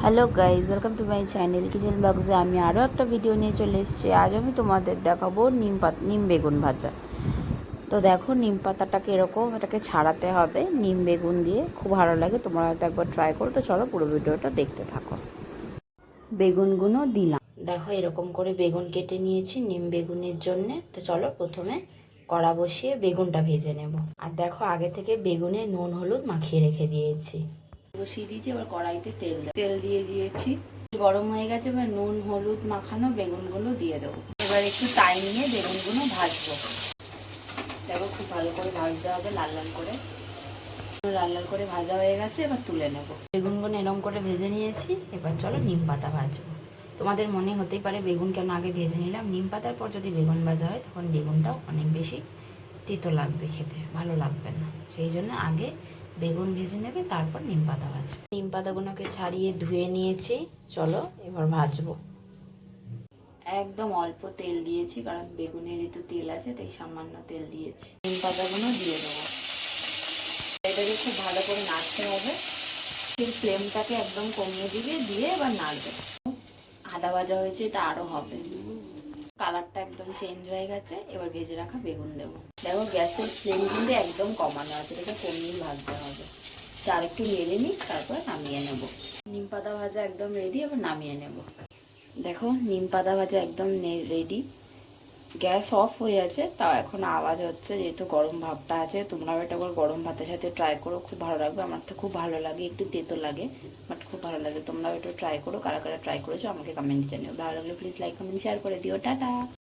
Hello guys, welcome to my channel kitchen ব্লগসে আমি আরও একটা ভিডিও নিয়ে চলে এসেছি। আজ আমি তোমাদের দেখাবো নিম বেগুন ভাজা। তো দেখো, নিম পাতাটাকে এরকম এটাকে ছাড়াতে হবে নিম বেগুন দিয়ে, খুব ভালো লাগে। তোমরা হয়তো একবার ট্রাই করো। তো চলো পুরো ভিডিওটা দেখতে থাকো। বেগুনগুলো দিলাম, দেখো এরকম করে বেগুন কেটে নিয়েছি নিম বেগুনের জন্যে। তো চলো প্রথমে কড়া বসিয়ে বেগুনটা ভেজে নেব। আর দেখো, আগে থেকে বেগুনে নুন হলুদ মাখিয়ে রেখে দিয়েছি। বসিয়ে দিয়েছি, এবার কড়াইতে তেল দিয়ে দিয়েছি। গরম হয়ে গেছে, এবার নুন হলুদ মাখানো বেগুনগুলো দিয়ে দেবো। এবার একটু টাইম নিয়ে বেগুনগুলো ভাজবো। দেখো, খুব ভালো করে ভাজতে হবে, লাল লাল করে। লাল লাল করে ভাজা হয়ে গেছে, এবার তুলে নেব। বেগুনগুলো এরম করে ভেজে নিয়েছি। এবার চলো নিম পাতা ভাজবো। তোমাদের মনে হতেই পারে বেগুন কেন আগে ভেজে নিলাম। নিম পাতার পর যদি বেগুন ভাজা হয় তখন বেগুনটাও অনেক বেশি তেতো লাগবে, খেতে ভালো লাগবে না। সেই জন্য আগে বেগুন ভেজে নেবে, তারপর নিম পাতা ভাজবে। নিম পাতাগুলোকে ছাড়িয়ে ধুয়ে নিয়েছি। চলো এবার ভাজবো। একদম অল্প তেল দিয়েছি, কারণ বেগুনের তো তেল আছে, তাই সামান্য তেল দিয়েছি। নিম পাতাগুলো দিয়ে দেবো। এটাকে খুব ভালো করে নাড়তে হবে। ফ্লেমটাকে একদম কমিয়ে দিয়ে এবার নাড়বে। আদা ভাজা হয়েছে, এটা আরো হবে। কালারটা একদম চেঞ্জ হয়ে গেছে। এবার ভেজে রাখা বেগুন দেবো। দেখো, গ্যাসের ফ্লেম কিন্তু একদম কমানো আছে, এটাকে কমিয়ে ভাজতে হবে। আর একটু নেড়ে নিই, তারপর নামিয়ে নেব। নিম পাতা ভাজা একদম রেডি, এবার নামিয়ে নেব। দেখো, নিম পাতা ভাজা একদম রেডি। গ্যাস অফ হয়ে আছে, তাও এখন আওয়াজ হচ্ছে, যেহেতু গরম ভাবটা আছে। তোমরাও এটা একবার গরম ভাতের সাথে ট্রাই করো, খুব ভালো লাগবে। আমার তো খুব ভালো লাগে, একটু তেতো লাগে, বাট খুব ভালো লাগে। তোমরাও এটা ট্রাই করো। কারা কারা ট্রাই করেছো আমাকে কমেন্ট জানিও। ভালো লাগলে প্লিজ লাইক কমেন্ট শেয়ার করে দিও। টাটা।